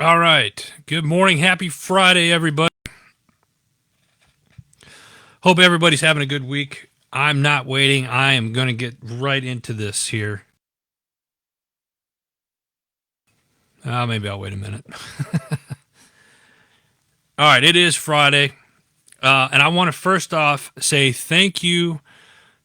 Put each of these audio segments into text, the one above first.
All right. Good morning. Happy Friday, everybody. Hope everybody's having a good week. I'm not waiting. I am going to get right into this here. Maybe I'll wait a minute. All right. It is Friday. And I want to first off say thank you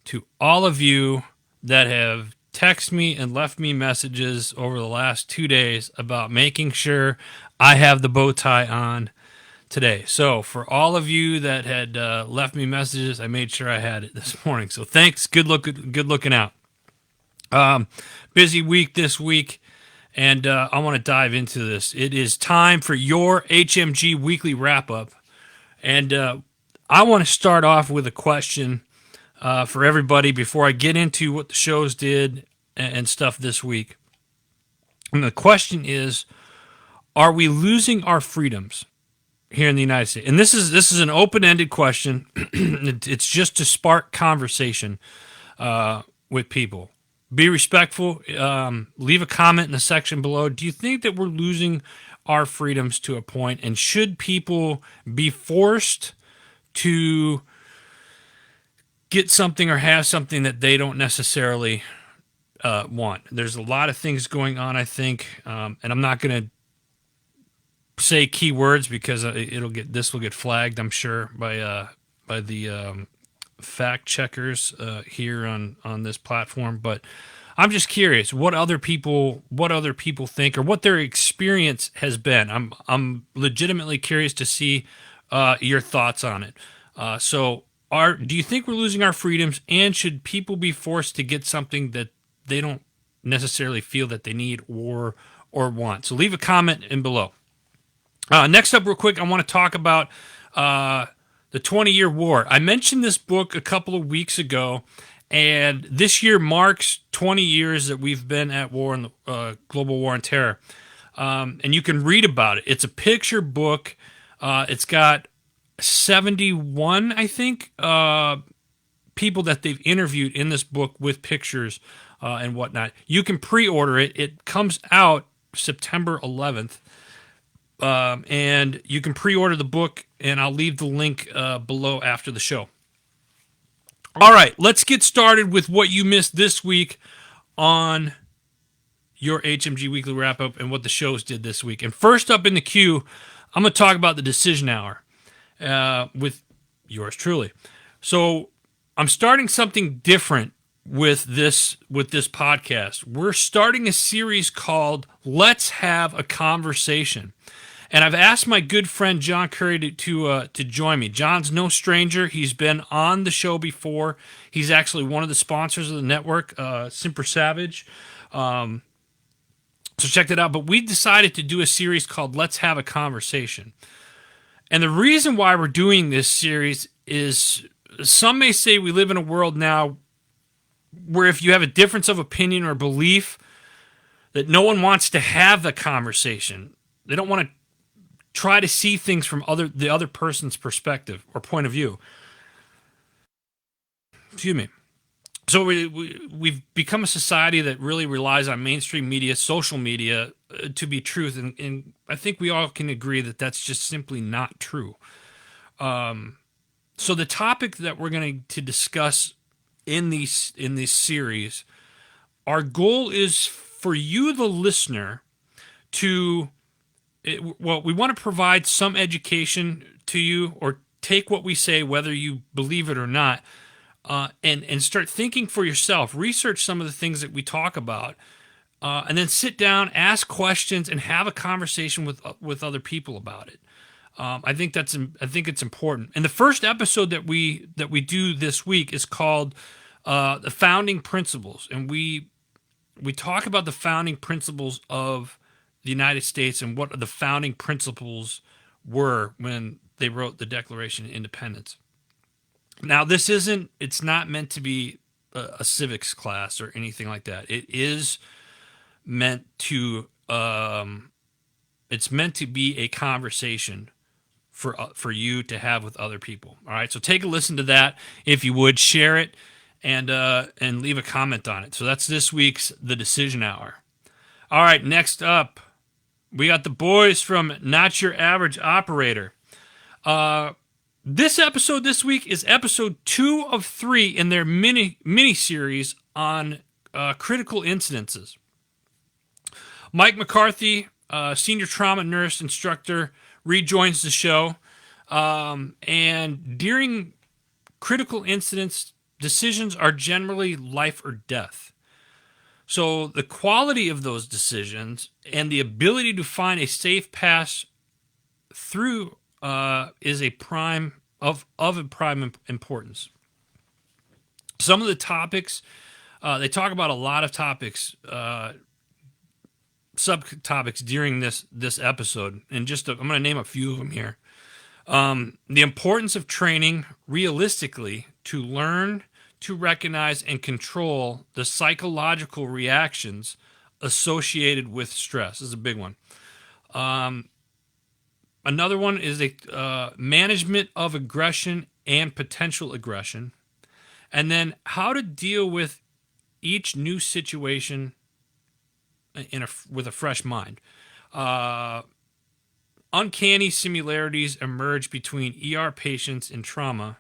to all of you that have texted me and left me messages over the last 2 days about making sure I have the bow tie on today. So for all of you that had left me messages, I made sure I had it this morning. So thanks. Good looking out. Busy week this week, and I want to dive into this. It is time for your HMG weekly wrap up, and I want to start off with a question for everybody before I get into what the shows did and stuff this week. And the question is, are we losing our freedoms here in the United States? And this is an open-ended question. It's just to spark conversation with people. Be respectful. Leave a comment in the section below. Do you think that we're losing our freedoms to a point, and should people be forced to get something or have something that they don't necessarily want? There's a lot of things going on, I think, and I'm not going to say keywords because this will get flagged, I'm sure, by the fact checkers here on this platform. But I'm just curious what other people think or what their experience has been. I'm legitimately curious to see your thoughts on it. Do you think we're losing our freedoms, and should people be forced to get something that they don't necessarily feel that they need or want? So leave a comment in below. Next up, real quick, I want to talk about the 20-year war. I mentioned this book a couple of weeks ago, and this year marks 20 years that we've been at war in the global war on terror. And you can read about it. It's a picture book. It's got 71, I think, people that they've interviewed in this book with pictures and whatnot. You can pre-order it. It comes out September 11th. And you can pre-order the book, and I'll leave the link below after the show. All right, let's get started with what you missed this week on your HMG Weekly Wrap-Up and what the shows did this week. And first up in the queue, I'm going to talk about the Decision Hour with yours truly. So I'm starting something different with this podcast. We're starting a series called Let's Have a Conversation. And I've asked my good friend John Curry to join me. John's no stranger. He's been on the show before. He's actually one of the sponsors of the network, Simper Savage. So check that out. But we decided to do a series called Let's Have a Conversation. And the reason why we're doing this series is some may say we live in a world now where if you have a difference of opinion or belief, that no one wants to have the conversation. They don't want to try to see things from the other person's perspective or point of view. Excuse me. So we've become a society that really relies on mainstream media, social media, to be truth, and I think we all can agree that that's just simply not true. So the topic that we're going to discuss in this series, our goal is for you, the listener, we want to provide some education to you, or take what we say, whether you believe it or not, and start thinking for yourself. Research some of the things that we talk about, and then sit down, ask questions, and have a conversation with other people about it. I think it's important. And the first episode that we do this week is called the Founding Principles, and we talk about the founding principles of the United States and what the founding principles were when they wrote the Declaration of Independence. Now, it's not meant to be a civics class or anything like that. It is meant to, it's meant to be a conversation for you to have with other people. All right, so take a listen to that if you would, share it, and leave a comment on it. So that's this week's The Decision Hour. All right, next up, We got the boys from Not Your Average Operator. This episode this week is episode 2 of 3 in their mini series on critical incidences. Mike McCarthy, senior trauma nurse instructor, rejoins the show. And during critical incidents, decisions are generally life or death. So the quality of those decisions and the ability to find a safe path through is a prime importance. Some of the topics, they talk about a lot of topics, subtopics during this episode, and I'm going to name a few of them here. The importance of training realistically to learn to recognize and control the psychological reactions associated with stress. This is a big one. Another one is management of aggression and potential aggression. And then how to deal with each new situation with a fresh mind. Uncanny similarities emerge between ER patients in trauma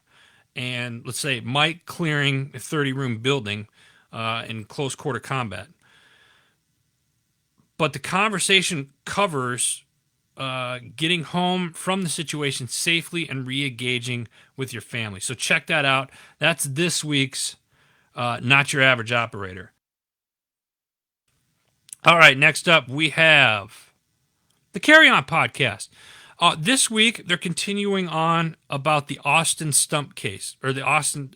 and, let's say, Mike clearing a 30-room building in close quarter combat. But the conversation covers getting home from the situation safely and re-engaging with your family. So check that out. That's this week's Not Your Average Operator. All right, next up we have the Carry On podcast. This week, they're continuing on about the Austin Stump case, or the Austin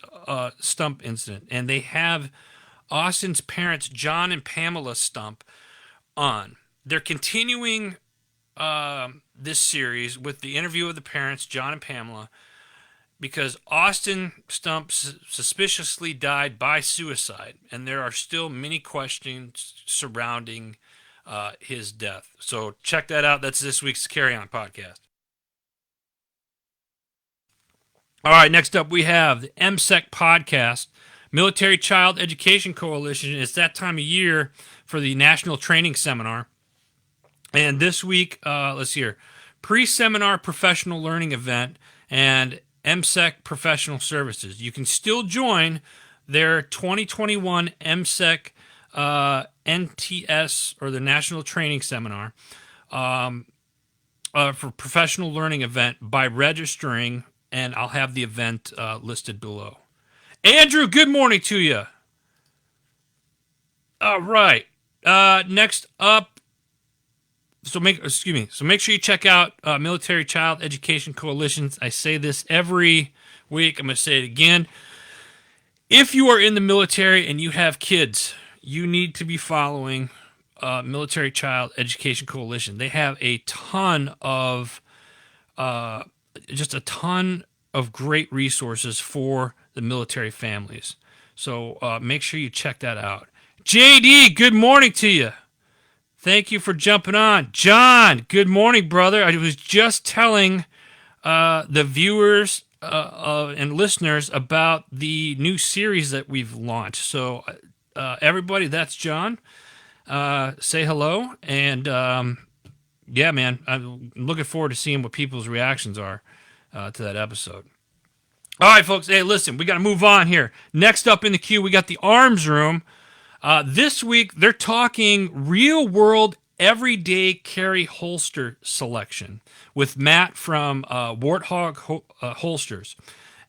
Stump incident. And they have Austin's parents, John and Pamela Stump, on. They're continuing this series with the interview of the parents, John and Pamela, because Austin Stump suspiciously died by suicide. And there are still many questions surrounding his death. So check that out. That's this week's Carry On podcast. All right, next up we have the MSEC podcast, Military Child Education Coalition. It's that time of year for the National Training Seminar. And this week, let's see here, pre-seminar professional learning event and MSEC professional services. You can still join their 2021 MSEC NTS, or the National Training Seminar, for professional learning event by registering, and I'll have the event listed below. Andrew, good morning to you. All right. Next up, so make sure you check out Military Child Education Coalitions. I say this every week. I'm going to say it again. If you are in the military and you have kids, you need to be following Military Child Education Coalition. They have a ton of great resources for the military families. So make sure you check that out. JD, good morning to you. Thank you for jumping on. John, good morning, brother. I was just telling the viewers and listeners about the new series that we've launched. So everybody, that's John. Say hello. And yeah, man, I'm looking forward to seeing what people's reactions are to that episode. All right, folks. Hey, listen, we got to move on here. Next up in the queue, we got the Arms Room. This week, they're talking real-world, everyday carry holster selection with Matt from Warthog Holsters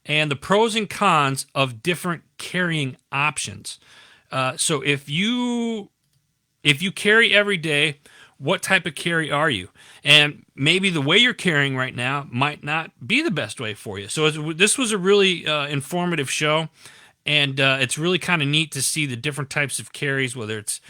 and the pros and cons of different carrying options. So if you carry every day, what type of carry are you? And maybe the way you're carrying right now might not be the best way for you. So this was a really informative show. And it's really kind of neat to see the different types of carries, whether it's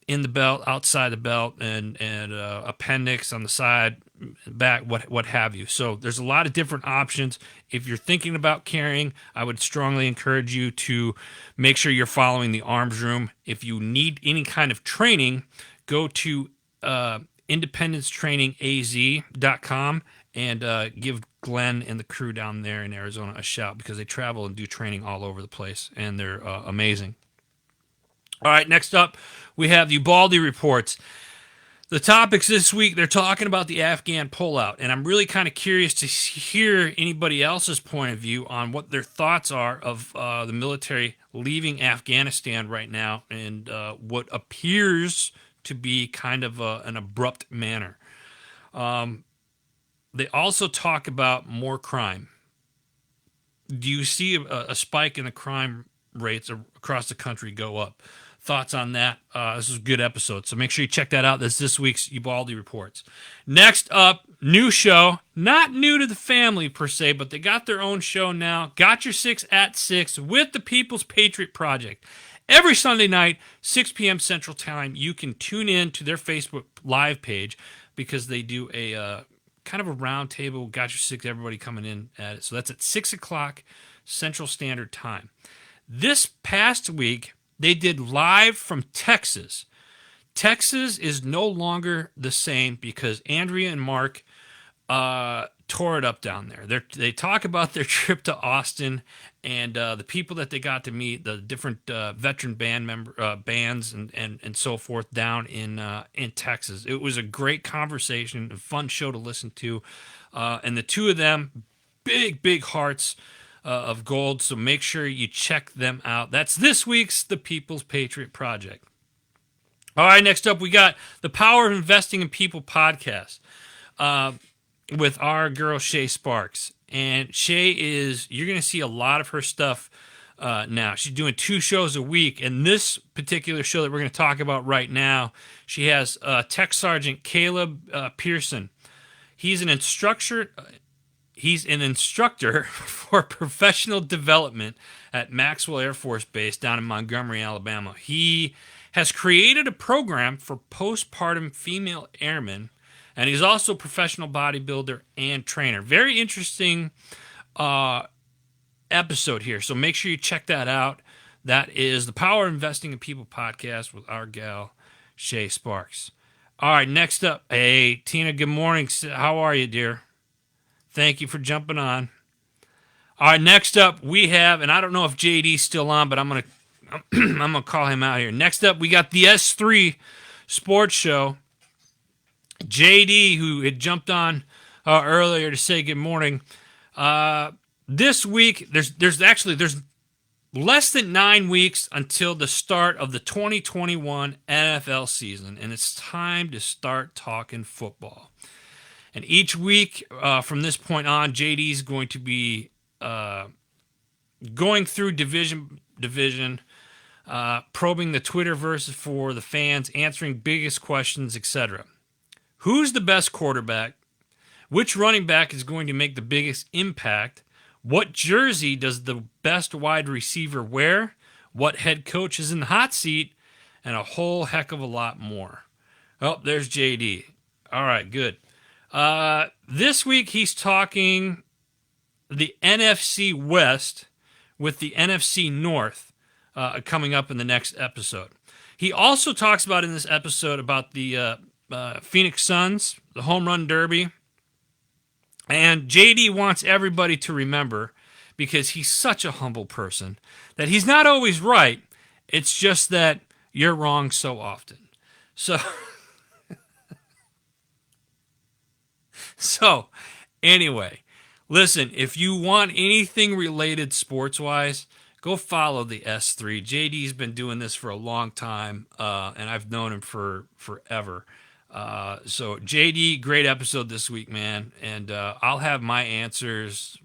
in the belt, outside the belt, and appendix on the side, back, what have you. So there's a lot of different options. If you're thinking about carrying, I would strongly encourage you to make sure you're following the Arms Room. If you need any kind of training, go to independencetrainingaz.com and give Glenn and the crew down there in Arizona a shout, because they travel and do training all over the place, and they're amazing. All right, next up, we have the Ubaldi reports. The topics this week, they're talking about the Afghan pullout, and I'm really kind of curious to hear anybody else's point of view on what their thoughts are of the military leaving Afghanistan right now and what appears to be kind of an abrupt manner. They also talk about more crime. Do you see a spike in the crime rates across the country go up? Thoughts on that? This is a good episode, so make sure you check that out. That's this week's Ubaldi Reports. Next up, new show. Not new to the family per se, but they got their own show now. Got Your Six at 6 with the People's Patriot Project. Every Sunday night, 6 p.m. Central Time, you can tune in to their Facebook Live page because they do a kind of a round table. Got Your Six, everybody coming in at it. So that's at 6 o'clock Central Standard Time. This past week, they did live from Texas. Texas is no longer the same because Andrea and Mark tore it up down there. They talk about their trip to Austin and the people that they got to meet, the different veteran bands and so forth down in Texas. It was a great conversation, a fun show to listen to, and the two of them, big hearts. Of gold, so make sure you check them out. That's this week's The People's Patriot Project. All right, next up we got the Power of Investing in People podcast with our girl Shay Sparks. And Shay you're going to see a lot of her stuff now. She's doing 2 shows a week, and this particular show that we're going to talk about right now, she has Tech Sergeant Caleb Pearson. He's an instructor for professional development at Maxwell Air Force Base down in Montgomery, Alabama. He has created a program for postpartum female airmen, and he's also a professional bodybuilder and trainer. Very interesting episode here, so make sure you check that out. That is the Power of Investing in People podcast with our gal, Shay Sparks. All right, next up. Hey, Tina, good morning. How are you, dear? Thank you for jumping on. All right, next up we have, and I don't know if JD's still on, but I'm gonna call him out here. Next up, we got the S3 Sports Show. JD, who had jumped on earlier to say good morning. This week, there's less than 9 weeks until the start of the 2021 NFL season, and it's time to start talking football. And each week from this point on, JD's going to be going through division, probing the Twitterverse for the fans, answering biggest questions, etc. Who's the best quarterback? Which running back is going to make the biggest impact? What jersey does the best wide receiver wear? What head coach is in the hot seat? And a whole heck of a lot more. Oh, there's JD. All right, good. This week he's talking the NFC West with the NFC North coming up in the next episode. He also talks about in this episode about the Phoenix Suns, the Home Run Derby. And JD wants everybody to remember, because he's such a humble person, that he's not always right. It's just that you're wrong so often. So, anyway, listen, if you want anything related sports-wise, go follow the S3. JD's been doing this for a long time, and I've known him for forever. So, JD, great episode this week, man, and I'll have my answers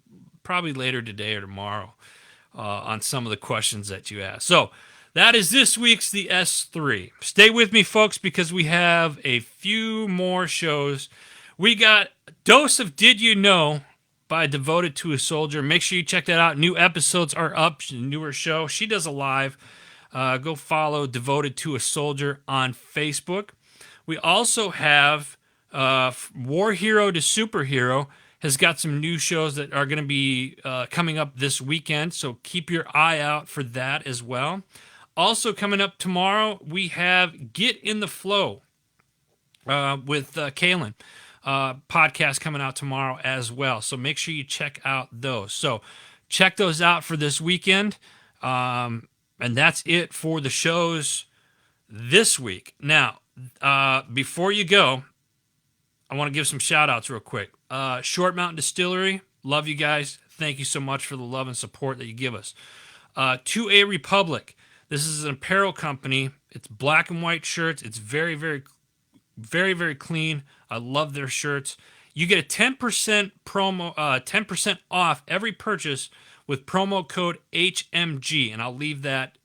probably later today or tomorrow on some of the questions that you asked. So, that is this week's The S3. Stay with me, folks, because we have a few more shows. We got Dose of Did You Know by Devoted to a Soldier. Make sure you check that out. New episodes are up. She's a newer show. She does a live. Go follow Devoted to a Soldier on Facebook. We also have War Hero to Superhero has got some new shows that are going to be coming up this weekend, so keep your eye out for that as well. Also coming up tomorrow, we have Get in the Flow with Kalen. Podcast coming out tomorrow as well. So make sure you check out those. So check those out for this weekend. And that's it for the shows this week. Now, Before you go, I want to give some shout outs real quick. Short Mountain Distillery, love you guys. Thank you so much for the love and support that you give us. 2A Republic, this is an apparel company. It's black and white shirts. It's very, very, very, very clean. I love their shirts. You get a 10% promo, 10% off every purchase with promo code HMG, and I'll leave that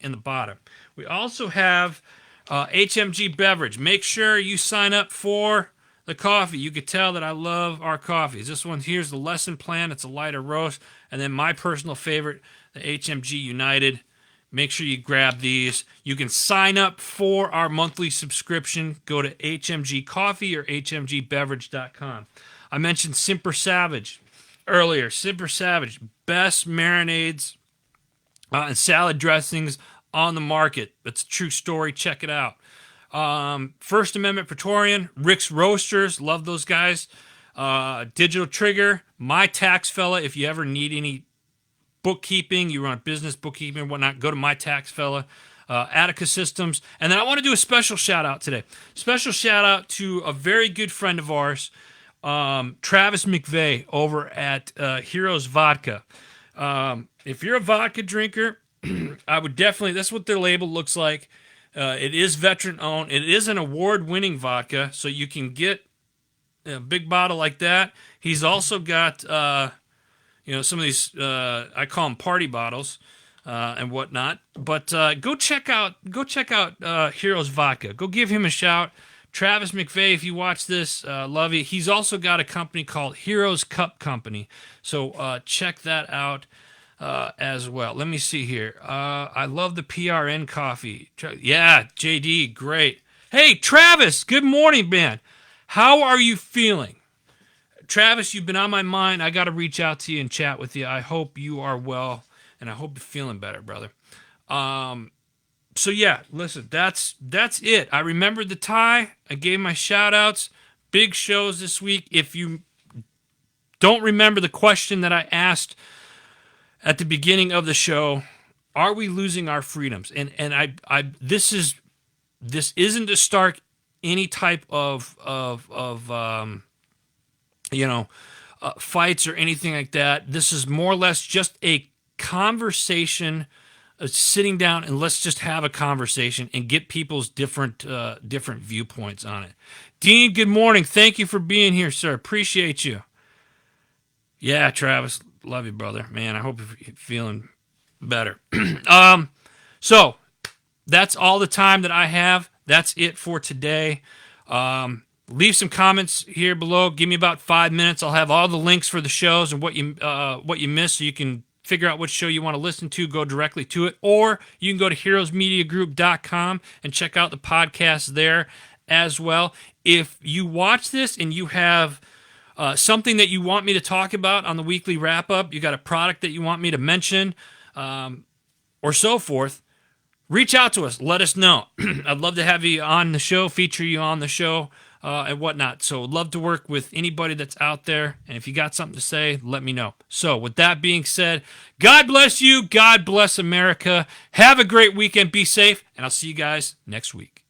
in the bottom. We also have HMG Beverage. Make sure you sign up for the coffee. You could tell that I love our coffees. This one here's the lesson plan. It's a lighter roast, and then my personal favorite, the HMG United. Make sure you grab these. You can sign up for our monthly subscription. Go to HMG Coffee or HMGBeverage.com. I mentioned Simper Savage earlier. Simper Savage, best marinades and salad dressings on the market. That's a true story. Check it out. First Amendment Praetorian, Rick's Roasters. Love those guys. Digital Trigger, My Tax Fella. If you ever need any bookkeeping, you run business bookkeeping and whatnot, go to My Tax Fella. Attica Systems. And then I want to do a special shout out today. Special shout out to a very good friend of ours, Travis McVeigh over at Heroes Vodka. If you're a vodka drinker, I would definitely, that's what their label looks like. It is veteran owned. It is an award winning vodka, so you can get a big bottle like that. He's also got, some of these, I call them party bottles and whatnot. But go check out Heroes Vodka. Go give him a shout. Travis McVeigh, if you watch this, love you. He's also got a company called Heroes Cup Company. So check that out. As well. Let me see here. I love the PRN coffee. Yeah, JD, great. Hey, Travis, good morning, man. How are you feeling? Travis, you've been on my mind. I got to reach out to you and chat with you. I hope you are well, and I hope you're feeling better, brother. So yeah, listen, that's it. I remembered the tie. I gave my shout outs. Big shows this week. If you don't remember the question that I asked at the beginning of the show, are we losing our freedoms? And this isn't to start any type of fights or anything like that. This is more or less just a conversation, sitting down and let's just have a conversation and get people's different viewpoints on it. Dean, good morning. Thank you for being here, sir. Appreciate you. Yeah, Travis. Love you, brother. Man, I hope you're feeling better. So that's all the time that I have. That's it for today. Leave some comments here below. Give me about 5 minutes. I'll have all the links for the shows and what you missed, so you can figure out which show you want to listen to. Go directly to it, or you can go to heroesmediagroup.com and check out the podcast there as well. If you watch this and you have something that you want me to talk about on the weekly wrap-up, you got a product that you want me to mention, or so forth, reach out to us. Let us know. I'd love to have you on the show, feature you on the show, and whatnot. So I'd love to work with anybody that's out there, and if you got something to say, let me know. So with that being said, God bless you. God bless America. Have a great weekend. Be safe, and I'll see you guys next week.